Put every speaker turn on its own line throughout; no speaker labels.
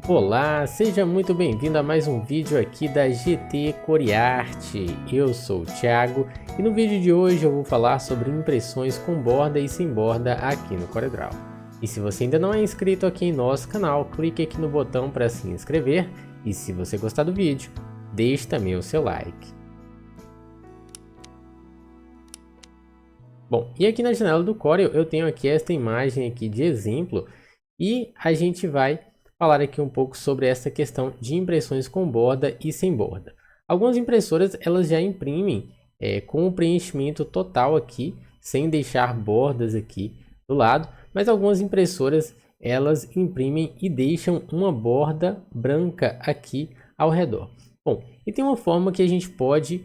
Olá, seja muito bem-vindo a mais um vídeo aqui da GT Coriarte. Eu sou o Thiago e no vídeo de hoje eu vou falar sobre impressões com borda e sem borda aqui no CorelDRAW. E se você ainda não é inscrito aqui em nosso canal, clique aqui no botão para se inscrever e se você gostar do vídeo, deixe também o seu like. Bom, e aqui na janela do Corel eu tenho aqui esta imagem aqui de exemplo e a gente vai falar aqui um pouco sobre essa questão de impressões com borda e sem borda. Algumas impressoras elas já imprimem com o preenchimento total aqui, sem deixar bordas aqui do lado, mas algumas impressoras elas imprimem e deixam uma borda branca aqui ao redor. Bom, e tem uma forma que a gente pode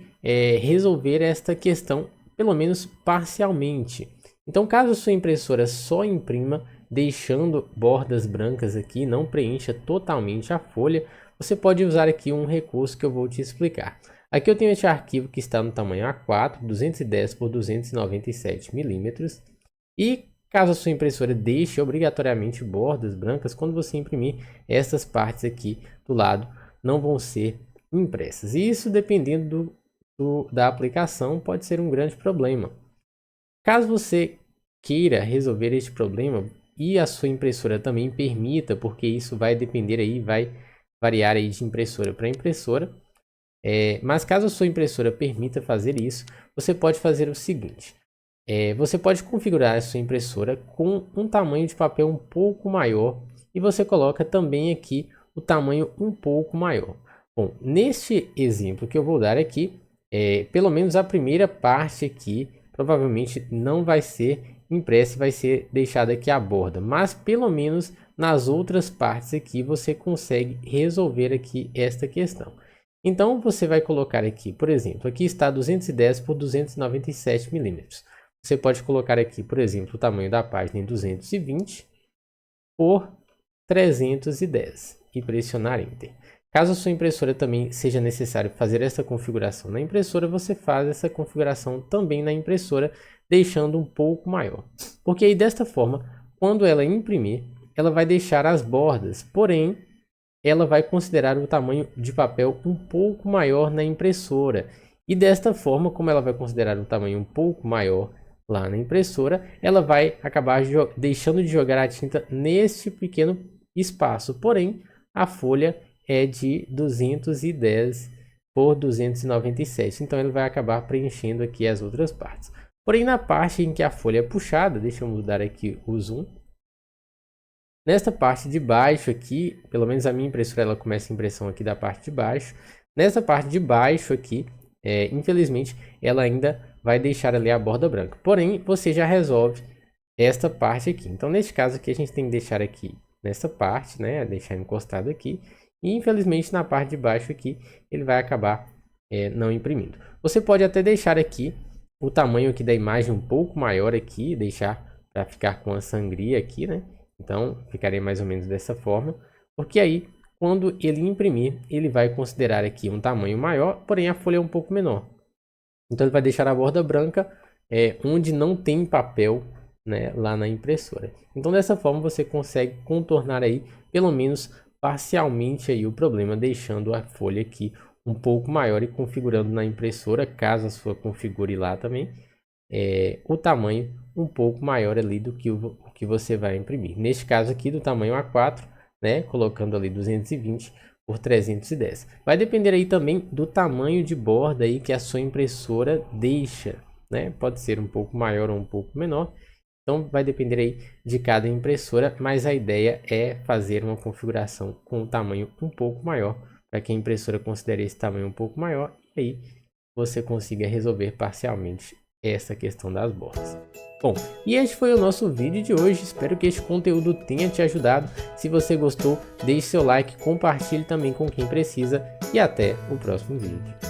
resolver esta questão, pelo menos parcialmente. Então, caso a sua impressora só imprima deixando bordas brancas aqui, não preencha totalmente a folha, você pode usar aqui um recurso que eu vou te explicar. Aqui eu tenho este arquivo que está no tamanho A4, 210 por 297 milímetros. E caso a sua impressora deixe obrigatoriamente bordas brancas, quando você imprimir, essas partes aqui do lado não vão ser impressas. E isso, dependendo da aplicação, pode ser um grande problema. Caso você queira resolver este problema e a sua impressora também permita, porque isso vai depender aí, vai variar aí de impressora para impressora, mas caso a sua impressora permita fazer isso, você pode fazer o seguinte: você pode configurar a sua impressora com um tamanho de papel um pouco maior e você coloca também aqui o tamanho um pouco maior. Bom, neste exemplo que eu vou dar aqui, pelo menos a primeira parte aqui provavelmente não vai ser impressa e vai ser deixada aqui a borda, mas pelo menos nas outras partes aqui você consegue resolver aqui esta questão. Então você vai colocar aqui, por exemplo, aqui está 210 por 297 milímetros. Você pode colocar aqui, por exemplo, o tamanho da página em 220 por 310 e pressionar Enter. Caso a sua impressora também seja necessário fazer essa configuração na impressora, você faz essa configuração também na impressora, deixando um pouco maior. Porque aí desta forma, quando ela imprimir, ela vai deixar as bordas, porém, ela vai considerar o tamanho de papel um pouco maior na impressora. E desta forma, como ela vai considerar um tamanho um pouco maior lá na impressora, ela vai acabar deixando de jogar a tinta neste pequeno espaço. Porém, a folha é de 210 por 297, então ele vai acabar preenchendo aqui as outras partes. Porém, na parte em que a folha é puxada, deixa eu mudar aqui o zoom. Nesta parte de baixo aqui, pelo menos a minha impressora ela começa a impressão aqui da parte de baixo. Nessa parte de baixo aqui, infelizmente, ela ainda vai deixar ali a borda branca. Porém, você já resolve esta parte aqui. Então, neste caso aqui, a gente tem que deixar aqui nessa parte, né? Deixar encostado aqui. E infelizmente na parte de baixo aqui ele vai acabar não imprimindo. Você pode até deixar aqui o tamanho aqui da imagem um pouco maior aqui, deixar para ficar com a sangria aqui, né? Então ficaria mais ou menos dessa forma, porque aí quando ele imprimir ele vai considerar aqui um tamanho maior, porém a folha é um pouco menor. Então ele vai deixar a borda branca onde não tem papel, né, lá na impressora. Então dessa forma você consegue contornar aí pelo menos parcialmente aí o problema, deixando a folha aqui um pouco maior e configurando na impressora, caso a sua configure lá também, o tamanho um pouco maior ali do que o que você vai imprimir. Neste caso aqui do tamanho A4, né, colocando ali 220 por 310. Vai depender aí também do tamanho de borda aí que a sua impressora deixa, né? Pode ser um pouco maior ou um pouco menor. Então vai depender aí de cada impressora, mas a ideia é fazer uma configuração com um tamanho um pouco maior, para que a impressora considere esse tamanho um pouco maior e aí você consiga resolver parcialmente essa questão das bordas. Bom, e este foi o nosso vídeo de hoje, espero que este conteúdo tenha te ajudado. Se você gostou, deixe seu like, compartilhe também com quem precisa e até o próximo vídeo.